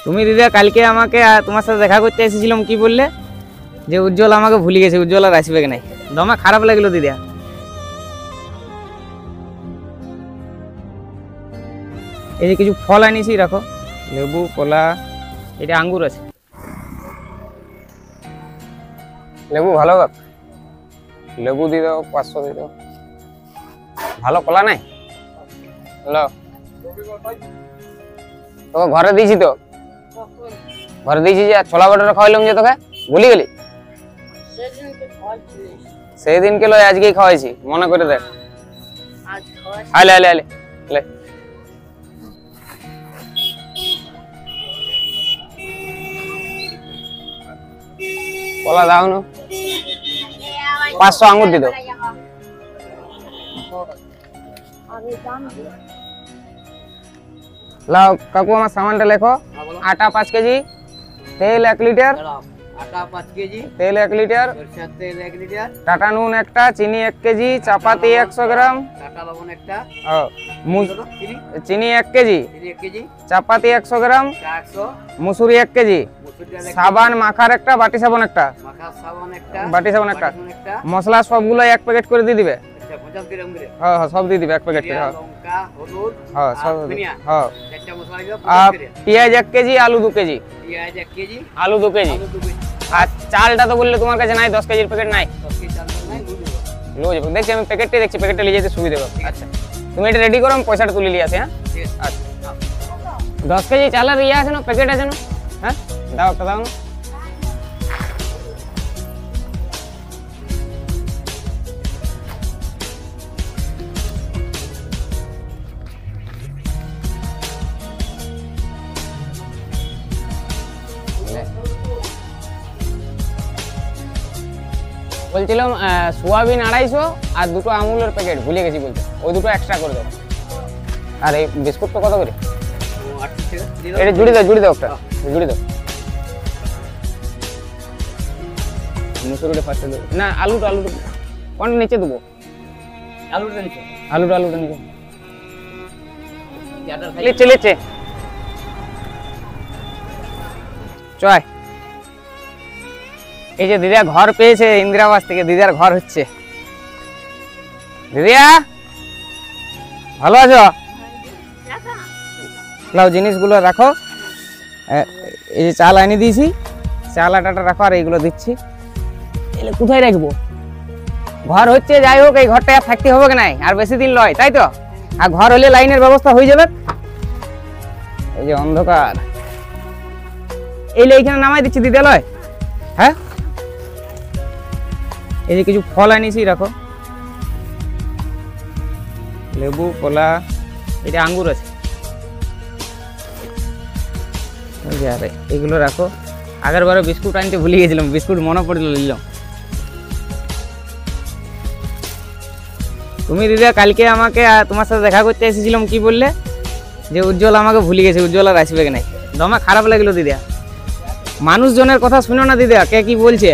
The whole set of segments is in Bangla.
তুমি দিদা কালকে আমাকে তোমার সাথে দেখা করতে এসেছিলাম, কি বললে যে উজ্জ্বল আমাকে ভুলে গেছে, উজ্জ্বল আর আসবে নাই। দমে খারাপ লাগলো দিদা। এই যে কিছু ফল আনিছি, রাখো, লেবু, কলা, এটা আঙ্গুর আছে। লেবু ভালো কাক, লেবু দিয়ে দাও, 500 দিয়ে দাও। ভালো কলা নাই? হ্যালো, তোকে ঘরে দিয়েছি তো, ঘরে দিয়েছি যে ছোলা বাটোরা খাওয়াইলাম যে তোকে, ভুলি গেলি? সেই দিনকে লয় আজকেই খাওয়াইছি, মনে করে দেখ। আলে আলে আলে আলে, কলা দাও না, 500 আঙ্গুর দিয়ে দাও। লাও কাকু, আমার সামানটা লেখো। আটা 5 কেজি, তেল 1 লিটার, আটা 5 কেজি, তেল 1 লিটার, সরষের তেল 1 লিটার, টাটা নুন একটা, চিনি 1 কেজি, চাপাতি 100 গ্রাম, টাটা লবণ একটা, চিনি 1 কেজি, চিনি 1 কেজি, চাপাতি 100 গ্রাম, 100, মুসুরি 1 কেজি, মসুর ডাল 1 সাবান মাখার একটা, বাটি সাবান একটা, মাখা সাবান একটা, বাটি সাবান একটা, একটা, মশলা সবগুলো 1 প্যাকেট করে দিয়ে দিবে। আচ্ছা 50 গ্রাম করে, হ্যাঁ হ্যাঁ সব দিয়ে দিবে 1 প্যাকেট করে। হ্যাঁ লঙ্কা, হলুদ, হ্যাঁ সব। ধনিয়া, হ্যাঁ, চারটা মশলা দিব, আর 50 করে, পেঁয়াজ 1 কেজি, আলু 2 কেজি, পেঁয়াজ 1 কেজি, আলু 2 কেজি। আলু 2 কেজি, আর চালটা তো বললে তোমার কাছে নাই, 10 কেজির প্যাকেট নাই। 10 কেজি চাল নাই, লুজ দেব। লো যাবো, দেখছি আমি প্যাকেটটা দেখছি, প্যাকেটটা নিয়ে যেতে সুবিধা হবে। আচ্ছা তুমি এটা রেডি করো, আমি পয়সাটা তুলে নিয়ে আসি। হ্যাঁ ঠিক আছে। আচ্ছা, 10 কেজি চালের ইয়ে আছে না, প্যাকেট আছে না? হ্যাঁ দাও একটা, দাও না। বলছিলাম সোয়াবিন 250 আর 2টো আমুলের প্যাকেট, ভুলে গেছি বলতে, ওই 2টো এক্সট্রা করে দাও। আর এই বিস্কুটটা কত করে? 80 টাকা দিয়ে দাও। এটা জুড়ে দাও, জুড়ে দাও একটা, জুড়ে দাও। মুসুরিটা ফার্স্টে দেবো না, আলুটা কোনটা নিচে দেবো? আলুটা নিচে, আলুটা নিচে চাটার খাই। লিচে লিচে চয়। এই যে দিদা ঘর পেয়েছে ইন্দিরা আবাস থেকে, দিদার ঘর হচ্ছে। দিদিয়া ভালো আছো? লাও জিনিসগুলো রাখো, এই যে চাল আনি দিয়েছি, চাল আটাটা রাখো, আর এইগুলো দিচ্ছি। এলে কোথায় রাখবো? ঘর হচ্ছে, যাই হোক এই ঘরটা আর থাকতে হবে না, আর বেশি দিন লয়, তাই তো? আর ঘর হলে লাইনের ব্যবস্থা হয়ে যাবে। এই যে অন্ধকার, এইখানে নামাই দিচ্ছি দিদালয়। হ্যাঁ এই যে কিছু ফল আনিছি, রাখো, লেবু, কলা, এটা আঙ্গুর আছে। এগুলো রাখো। আগের বারে বিস্কুট আনতে ভুলে গেছিলাম, বিস্কুট মনে পড়লো, নিলাম। তুমি দিদা কালকে আমাকে তোমার সাথে দেখা করতে এসেছিলাম, কি বললে যে উজ্জ্বল আমাকে ভুলে গেছে, উজ্জ্বল আর আসবে নাই। দমে খারাপ লাগলো দিদা। মানুষজনের কথা শুনো না দিদা, কে কি বলছে।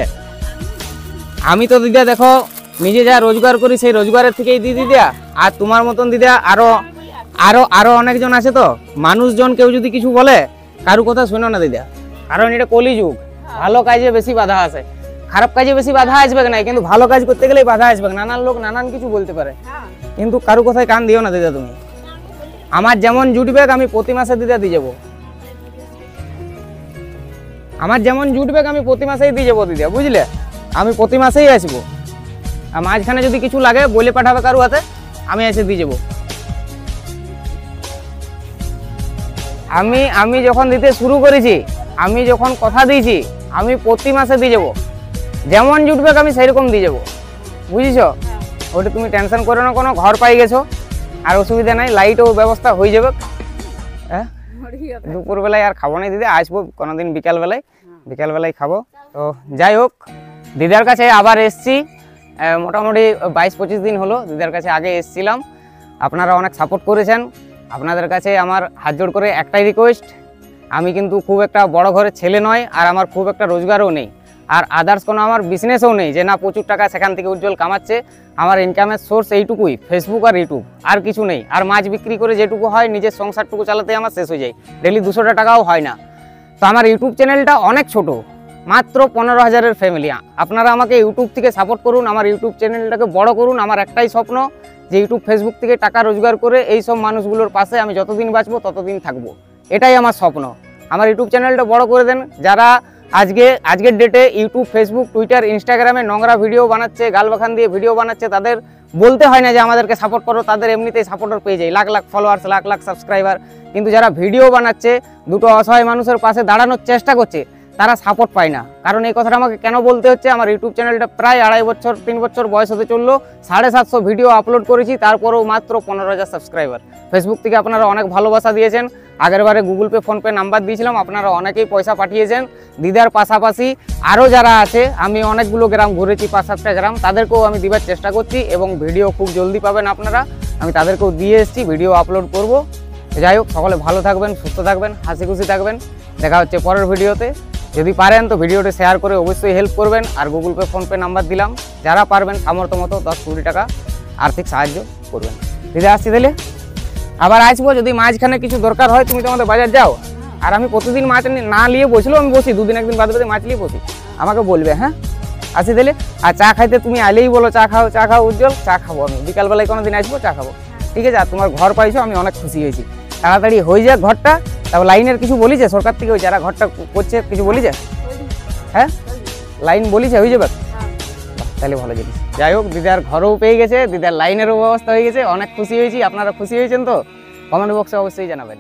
আমি তো দিদা দেখো নিজে যা রোজগার করি, সেই রোজগারের থেকেই দিই দিদা। আর তোমার মতন দিদা আরো আরো আরো অনেকজন আছে। তো মানুষজন কেউ যদি কিছু বলে, কারু কথা শুনো না দিদা, কারণ এটা কলিযুগ। ভালো কাজে বেশি বাধা আছে, খারাপ কাজে বেশি বাধা আসবে না, কিন্তু ভালো কাজ করতে গেলেই বাধা আসবে। নানান লোক নানান কিছু বলতে পারে, কিন্তু কারু কথায় কান দিও না দিদা তুমি। আমার যেমন জুটবে আমি প্রতি মাসে দিদা দিয়ে যাবো, আমার যেমন জুটবে আমি প্রতি মাসেই দিয়ে যাবো দিদা, বুঝলে? আমি প্রতি মাসেই আসবো। আর মাঝখানে যদি কিছু লাগে বলে পাঠাবে কারু হাতে, আমি এসে দিয়ে যাবো। আমি যখন দিতে শুরু করেছি, আমি যখন কথা দিয়েছি, আমি প্রতি মাসে দিয়ে যাবো। যেমন জুটবে আমি সেরকম দিয়ে যাবো, বুঝেছো? ওটা তুমি টেনশন করো না কোনো, ঘর পাই গেছো, আর অসুবিধা নাই, লাইটও ব্যবস্থা হয়ে যাবে। হ্যাঁ দুপুরবেলায় আর খাবো না দিদি, আসবো কোনোদিন বিকালবেলায় খাবো। তো যাই হোক, দিদার কাছে আবার এসছি, মোটামুটি 22-25 দিন হলো দিদার কাছে। আগে এসছিলাম, আপনারা অনেক সাপোর্ট করেছেন। আপনাদের কাছে আমার হাত জোড় করে একটাই রিকোয়েস্ট, আমি কিন্তু খুব একটা বড় ঘরের ছেলে নয়, আর আমার খুব একটা রোজগারও নেই, আর আদার্স কোনো আমার বিজনেসও নেই যে না প্রচুর টাকা সেখান থেকে উজ্জ্বল কামাচ্ছে। আমার ইনকামের সোর্স এইটুকুই, ফেসবুক আর ইউটিউব, আর কিছু নেই। আর মাছ বিক্রি করে যেটুকু হয় নিজের সংসারটুকু চালাতে আমার শেষ হয়ে যায়, ডেলি 200 টাকাও হয় না। তো আমার ইউটিউব চ্যানেলটা অনেক ছোট, মাত্র 15,000-এর ফ্যামিলি। আপনারা আমাকে ইউটিউব থেকে সাপোর্ট করুন, আমার ইউটিউব চ্যানেলটাকে বড় করুন। আমার একটাই স্বপ্ন যে ইউটিউব ফেসবুক থেকে টাকা রোজগার করে এই সব মানুষগুলোর পাশে আমি যতদিন বাঁচবো ততদিন থাকবো, এটাই আমার স্বপ্ন। আমার ইউটিউব চ্যানেলটা বড় করে দেন। যারা আজকের ডেটে ইউটিউব, ফেসবুক, টুইটার, ইনস্টাগ্রামে নোংরা ভিডিও বানাচ্ছে, গালবাখান দিয়ে ভিডিও বানাচ্ছে, তাদের বলতে হয় না যে আমাদেরকে সাপোর্ট করো, তাদের এমনিতেই সাপোর্টার পেয়ে যায়, লাখ লাখ ফলোয়ার্স, লাখ লাখ সাবস্ক্রাইবার। কিন্তু যারা ভিডিও বানাচ্ছে, দুটো অসহায় মানুষের পাশে দাঁড়ানোর চেষ্টা করছে, তারা সাপোর্ট পায় না। কারণ এই কথাটা আমাকে কেন বলতে হচ্ছে, আমার ইউটিউব চ্যানেলটা প্রায় 2.5 বছর 3 বছর বয়স হতে চললো, 750 ভিডিও আপলোড করেছি, তারপরেও মাত্র 15,000 সাবস্ক্রাইবার। ফেসবুক থেকে আপনারা অনেক ভালোবাসা দিয়েছেন, আগেরবারে গুগল পে, ফোনপে নাম্বার দিয়েছিলাম, আপনারা অনেকেই পয়সা পাঠিয়েছেন। দিদার পাশাপাশি আরও যারা আছে, আমি অনেকগুলো গ্রাম ঘুরেছি, 5-7টা গ্রাম, তাদেরকেও আমি দিবার চেষ্টা করছি এবং ভিডিও খুব জলদি পাবেন আপনারা। আমি তাদেরকেও দিয়ে এসেছি, ভিডিও আপলোড করব। যাই হোক, সকলে ভালো থাকবেন, সুস্থ থাকবেন, হাসি খুশি থাকবেন। দেখা হচ্ছে পরের ভিডিওতে। যদি পারেন তো ভিডিওটি শেয়ার করে অবশ্যই হেল্প করবেন। আর গুগল পে, ফোনপে নাম্বার দিলাম, যারা পারবেন সামর্থ্য মতো 10-20 টাকা আর্থিক সাহায্য করবেন। দিদি আসছি তাহলে, আবার আসবো। যদি মাঝখানে কিছু দরকার হয়, তুমি তো আমাদের বাজার যাও, আর আমি প্রতিদিন মাছ না নিয়ে বসলেও আমি বসি, 2 দিন 1 দিন বাদে বাদে মাছ নিয়ে বসি, আমাকে বলবে। হ্যাঁ, আসি তাহলে। আর চা খাইতে তুমি আলেই বলো চা খাও, চা খাও উজ্জ্বল, চা খাবো আমি বিকালবেলায় কোনো দিন আসবো, চা খাবো, ঠিক আছে? আর তোমার ঘর পাইছো, আমি অনেক খুশি হয়েছি। তাড়াতাড়ি হয়ে যাক ঘরটা। তারপর লাইনের কিছু বলিছে সরকার থেকে, ওই যারা ঘরটা করছে কিছু বলিছে? হ্যাঁ, লাইন বলিছে হয়ে যাবে, তাহলে ভালো জিনিস। যাই হোক, দিদার ঘরও পেয়ে গেছে, দিদার লাইনেরও ব্যবস্থা হয়ে গেছে, অনেক খুশি হয়েছি। আপনারা খুশি হয়েছেন তো? কমেন্ট বক্সে অবশ্যই জানাবেন।